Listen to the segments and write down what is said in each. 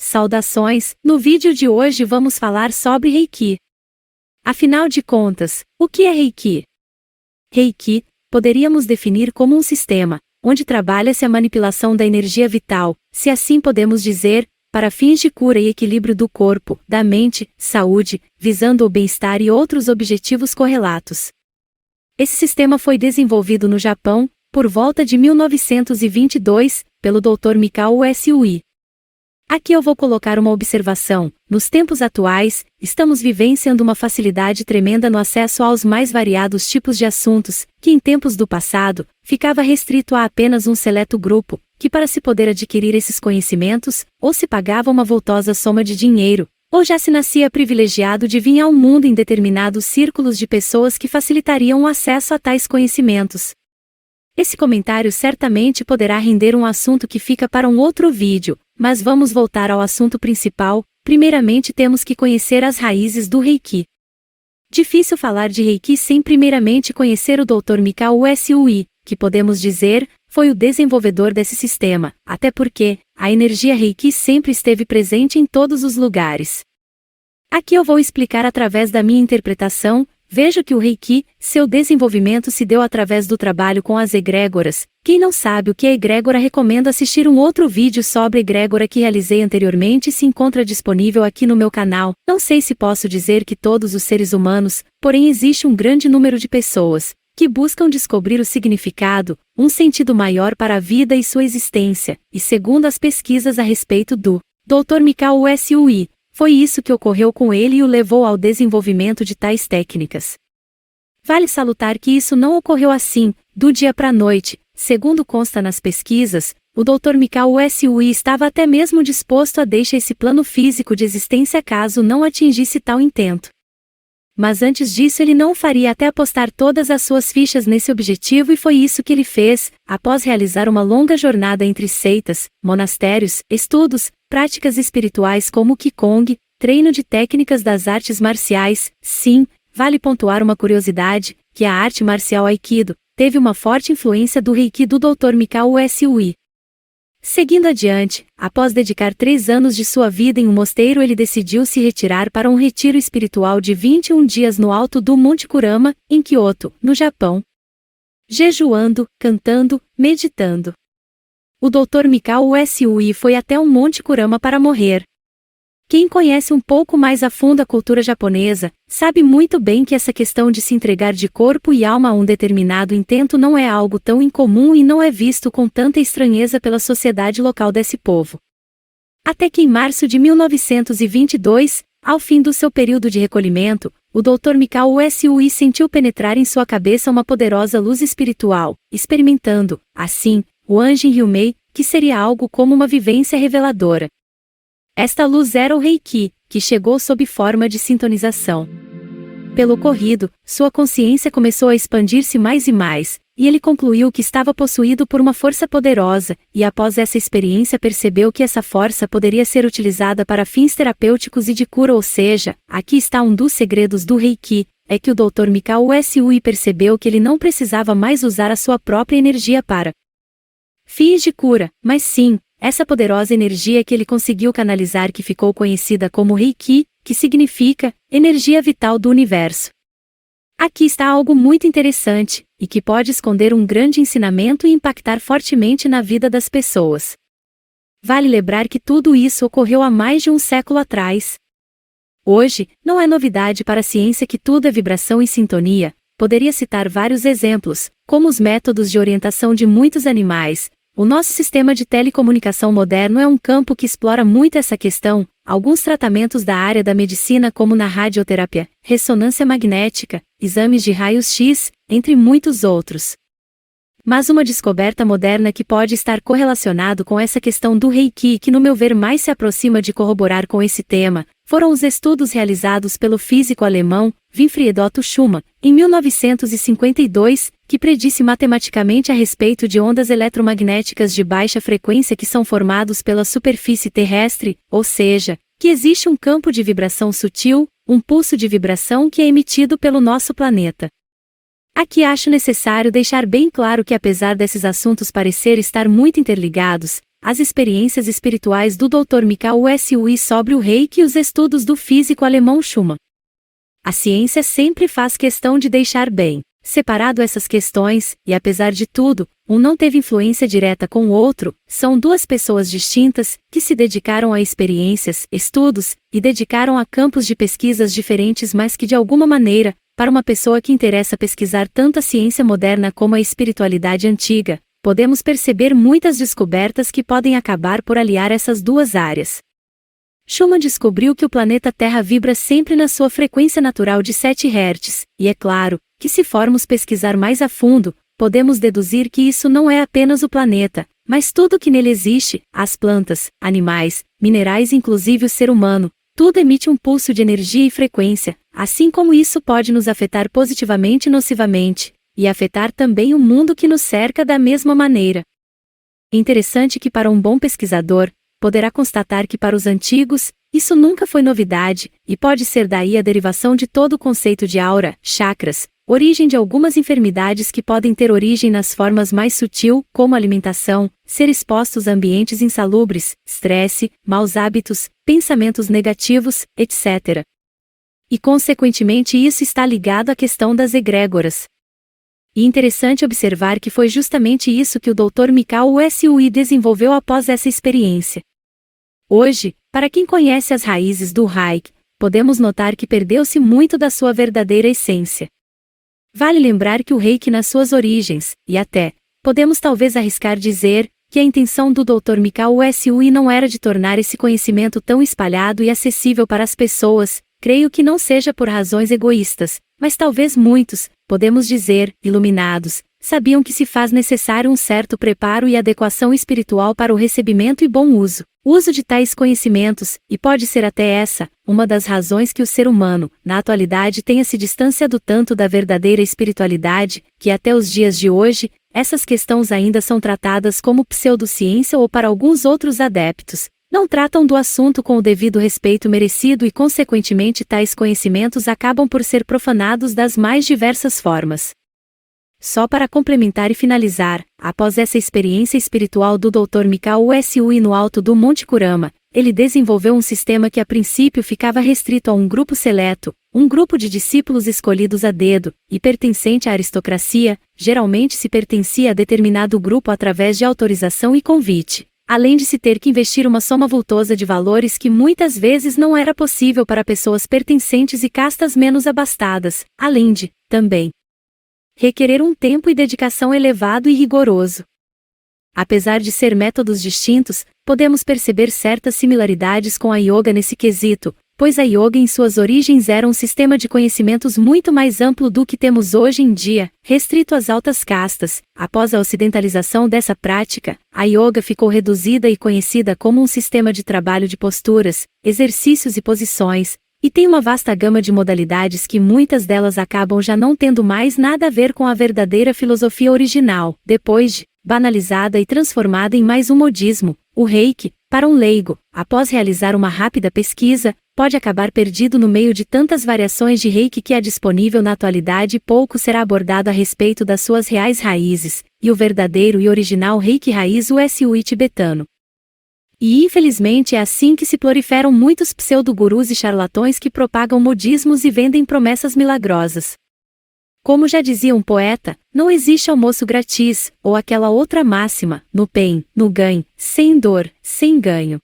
Saudações! No vídeo de hoje vamos falar sobre Reiki. Afinal de contas, o que é Reiki? Reiki poderíamos definir como um sistema, onde trabalha-se a manipulação da energia vital, se assim podemos dizer, para fins de cura e equilíbrio do corpo, da mente, saúde, visando o bem-estar e outros objetivos correlatos. Esse sistema foi desenvolvido no Japão, por volta de 1922, pelo Dr. Mikao Usui. Aqui eu vou colocar uma observação: nos tempos atuais, estamos vivenciando uma facilidade tremenda no acesso aos mais variados tipos de assuntos, que em tempos do passado, ficava restrito a apenas um seleto grupo, que para se poder adquirir esses conhecimentos, ou se pagava uma vultosa soma de dinheiro, ou já se nascia privilegiado de vir ao mundo em determinados círculos de pessoas que facilitariam o acesso a tais conhecimentos. Esse comentário certamente poderá render um assunto que fica para um outro vídeo, mas vamos voltar ao assunto principal. Primeiramente temos que conhecer as raízes do Reiki. Difícil falar de Reiki sem primeiramente conhecer o Dr. Mikao Usui, que podemos dizer, foi o desenvolvedor desse sistema, até porque a energia Reiki sempre esteve presente em todos os lugares. Aqui eu vou explicar através da minha interpretação. Vejo que o Reiki, seu desenvolvimento se deu através do trabalho com as egrégoras. Quem não sabe o que é egrégora, recomendo assistir um outro vídeo sobre egrégora que realizei anteriormente e se encontra disponível aqui no meu canal. Não sei se posso dizer que todos os seres humanos, porém existe um grande número de pessoas que buscam descobrir o significado, um sentido maior para a vida e sua existência, e segundo as pesquisas a respeito do Dr. Mikao Usui, foi isso que ocorreu com ele e o levou ao desenvolvimento de tais técnicas. Vale salutar que isso não ocorreu assim, do dia para a noite. Segundo consta nas pesquisas, o Dr. Mikao Usui estava até mesmo disposto a deixar esse plano físico de existência caso não atingisse tal intento. Mas antes disso ele não faria até apostar todas as suas fichas nesse objetivo, e foi isso que ele fez, após realizar uma longa jornada entre seitas, monastérios, estudos, práticas espirituais como o Qigong, treino de técnicas das artes marciais. Sim, vale pontuar uma curiosidade, que a arte marcial Aikido teve uma forte influência do Reiki do Dr. Mikao Usui. Seguindo adiante, após dedicar 3 anos de sua vida em um mosteiro, ele decidiu se retirar para um retiro espiritual de 21 dias no alto do Monte Kurama, em Kyoto, no Japão. Jejuando, cantando, meditando. O Dr. Mikao Usui foi até o Monte Kurama para morrer. Quem conhece um pouco mais a fundo a cultura japonesa, sabe muito bem que essa questão de se entregar de corpo e alma a um determinado intento não é algo tão incomum e não é visto com tanta estranheza pela sociedade local desse povo. Até que em março de 1922, ao fim do seu período de recolhimento, o Dr. Mikao Usui sentiu penetrar em sua cabeça uma poderosa luz espiritual, experimentando, assim, o Anjin Ryumei, que seria algo como uma vivência reveladora. Esta luz era o Reiki, que chegou sob forma de sintonização. Pelo ocorrido, sua consciência começou a expandir-se mais e mais, e ele concluiu que estava possuído por uma força poderosa, e após essa experiência percebeu que essa força poderia ser utilizada para fins terapêuticos e de cura, ou seja, aqui está um dos segredos do Reiki, é que o Dr. Mikao Usui percebeu que ele não precisava mais usar a sua própria energia para fins de cura, mas sim, essa poderosa energia que ele conseguiu canalizar, que ficou conhecida como Reiki, que significa energia vital do universo. Aqui está algo muito interessante, e que pode esconder um grande ensinamento e impactar fortemente na vida das pessoas. Vale lembrar que tudo isso ocorreu há mais de um século atrás. Hoje, não é novidade para a ciência que tudo é vibração e sintonia. Poderia citar vários exemplos, como os métodos de orientação de muitos animais. O nosso sistema de telecomunicação moderno é um campo que explora muito essa questão. Alguns tratamentos da área da medicina, como na radioterapia, ressonância magnética, exames de raios-x, entre muitos outros. Mas uma descoberta moderna que pode estar correlacionado com essa questão do Reiki, que no meu ver mais se aproxima de corroborar com esse tema, foram os estudos realizados pelo físico alemão Winfried Otto Schumann, em 1952, que predisse matematicamente a respeito de ondas eletromagnéticas de baixa frequência que são formados pela superfície terrestre, ou seja, que existe um campo de vibração sutil, um pulso de vibração que é emitido pelo nosso planeta. Aqui acho necessário deixar bem claro que apesar desses assuntos parecer estar muito interligados, as experiências espirituais do Dr. Mikao Usui sobre o Reiki e os estudos do físico alemão Schumann. A ciência sempre faz questão de deixar bem separado essas questões, e apesar de tudo, um não teve influência direta com o outro, são duas pessoas distintas, que se dedicaram a experiências, estudos, e dedicaram a campos de pesquisas diferentes, mas que de alguma maneira, para uma pessoa que interessa pesquisar tanto a ciência moderna como a espiritualidade antiga, podemos perceber muitas descobertas que podem acabar por aliar essas duas áreas. Schumann descobriu que o planeta Terra vibra sempre na sua frequência natural de 7 Hz, e é claro, que se formos pesquisar mais a fundo, podemos deduzir que isso não é apenas o planeta, mas tudo que nele existe, as plantas, animais, minerais e inclusive o ser humano, tudo emite um pulso de energia e frequência, assim como isso pode nos afetar positivamente e nocivamente, e afetar também o mundo que nos cerca da mesma maneira. É interessante que para um bom pesquisador, poderá constatar que para os antigos, isso nunca foi novidade, e pode ser daí a derivação de todo o conceito de aura, chakras, origem de algumas enfermidades que podem ter origem nas formas mais sutil, como alimentação, ser expostos a ambientes insalubres, estresse, maus hábitos, pensamentos negativos, etc. E consequentemente isso está ligado à questão das egrégoras. E interessante observar que foi justamente isso que o Dr. Mikao Usui desenvolveu após essa experiência. Hoje, para quem conhece as raízes do Reiki, podemos notar que perdeu-se muito da sua verdadeira essência. Vale lembrar que o Reiki nas suas origens, e até, podemos talvez arriscar dizer, que a intenção do Dr. Mikao Usui não era de tornar esse conhecimento tão espalhado e acessível para as pessoas, creio que não seja por razões egoístas, mas talvez muitos, podemos dizer, iluminados, sabiam que se faz necessário um certo preparo e adequação espiritual para o recebimento e bom uso de tais conhecimentos, e pode ser até essa, uma das razões que o ser humano, na atualidade tenha se distanciado tanto da verdadeira espiritualidade, que até os dias de hoje, essas questões ainda são tratadas como pseudociência ou para alguns outros adeptos, não tratam do assunto com o devido respeito merecido e consequentemente tais conhecimentos acabam por ser profanados das mais diversas formas. Só para complementar e finalizar, após essa experiência espiritual do Dr. Mikao Usui no alto do Monte Kurama, ele desenvolveu um sistema que a princípio ficava restrito a um grupo seleto, um grupo de discípulos escolhidos a dedo, e pertencente à aristocracia, geralmente se pertencia a determinado grupo através de autorização e convite, além de se ter que investir uma soma vultosa de valores que muitas vezes não era possível para pessoas pertencentes e castas menos abastadas, além de, também, requerer um tempo e dedicação elevado e rigoroso. Apesar de ser métodos distintos, podemos perceber certas similaridades com a yoga nesse quesito, pois a yoga em suas origens era um sistema de conhecimentos muito mais amplo do que temos hoje em dia, restrito às altas castas. Após a ocidentalização dessa prática, a yoga ficou reduzida e conhecida como um sistema de trabalho de posturas, exercícios e posições, e tem uma vasta gama de modalidades que muitas delas acabam já não tendo mais nada a ver com a verdadeira filosofia original, depois de banalizada e transformada em mais um modismo. O Reiki, para um leigo, após realizar uma rápida pesquisa, pode acabar perdido no meio de tantas variações de Reiki que há disponível na atualidade e pouco será abordado a respeito das suas reais raízes, e o verdadeiro e original Reiki raiz Usui tibetano. E infelizmente é assim que se proliferam muitos pseudo-gurus e charlatões que propagam modismos e vendem promessas milagrosas. Como já dizia um poeta, não existe almoço grátis, ou aquela outra máxima, no pain, no gain, sem dor, sem ganho.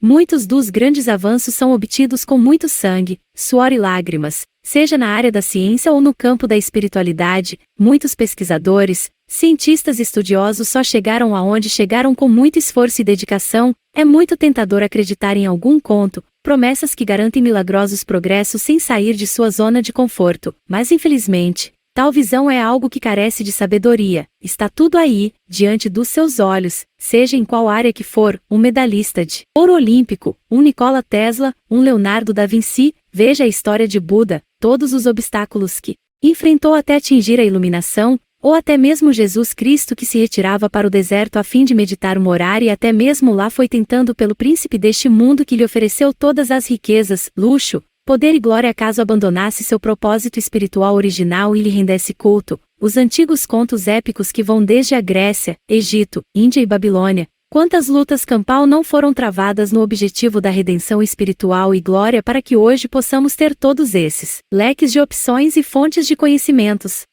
Muitos dos grandes avanços são obtidos com muito sangue, suor e lágrimas, seja na área da ciência ou no campo da espiritualidade. Muitos pesquisadores, cientistas e estudiosos só chegaram aonde chegaram com muito esforço e dedicação. É muito tentador acreditar em algum conto, promessas que garantem milagrosos progressos sem sair de sua zona de conforto, mas infelizmente, tal visão é algo que carece de sabedoria. Está tudo aí, diante dos seus olhos, seja em qual área que for, um medalhista de ouro olímpico, um Nikola Tesla, um Leonardo da Vinci, veja a história de Buda, todos os obstáculos que enfrentou até atingir a iluminação, ou até mesmo Jesus Cristo que se retirava para o deserto a fim de meditar morar e até mesmo lá foi tentando pelo príncipe deste mundo que lhe ofereceu todas as riquezas, luxo, poder e glória caso abandonasse seu propósito espiritual original e lhe rendesse culto. Os antigos contos épicos que vão desde a Grécia, Egito, Índia e Babilônia, Quantas lutas campal não foram travadas no objetivo da redenção espiritual e glória para que hoje possamos ter todos esses leques de opções e fontes de conhecimentos.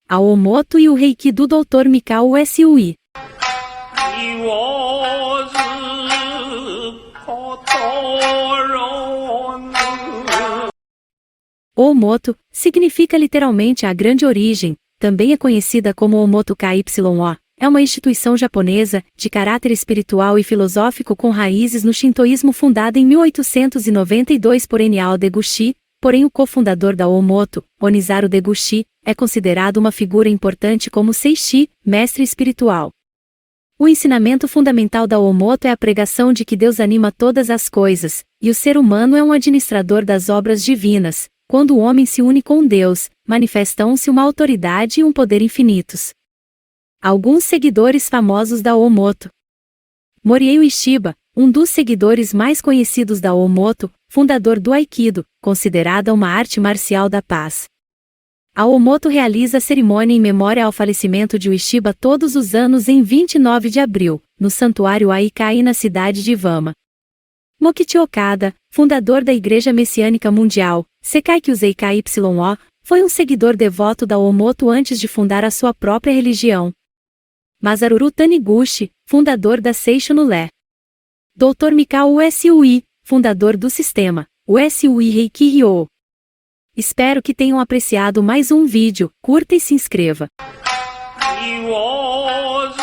A Omoto e o Reiki do Dr. Mikao Usui. Omoto significa literalmente a grande origem, também é conhecida como Omoto KYO. É uma instituição japonesa, de caráter espiritual e filosófico com raízes no shintoísmo fundada em 1892 por Niao Deguchi, porém o cofundador da Omoto, Onizaru Deguchi, é considerado uma figura importante como Seishi, mestre espiritual. O ensinamento fundamental da Omoto é a pregação de que Deus anima todas as coisas, e o ser humano é um administrador das obras divinas. Quando o homem se une com Deus, manifestam-se uma autoridade e um poder infinitos. Alguns seguidores famosos da Omoto. Morihei Ueshiba, um dos seguidores mais conhecidos da Omoto, fundador do Aikido, considerada uma arte marcial da paz. A Omoto realiza a cerimônia em memória ao falecimento de Ueshiba todos os anos em 29 de abril, no Santuário Aikai na cidade de Iwama. Mokichi Okada, fundador da Igreja Messiânica Mundial, Sekai Kyusei KYO, foi um seguidor devoto da Omoto antes de fundar a sua própria religião. Masaru Taniguchi, fundador da Seisho no Lé. Dr. Mikao Usui, fundador do sistema, Usui Reiki Ryo. Espero que tenham apreciado mais um vídeo, curta e se inscreva. He was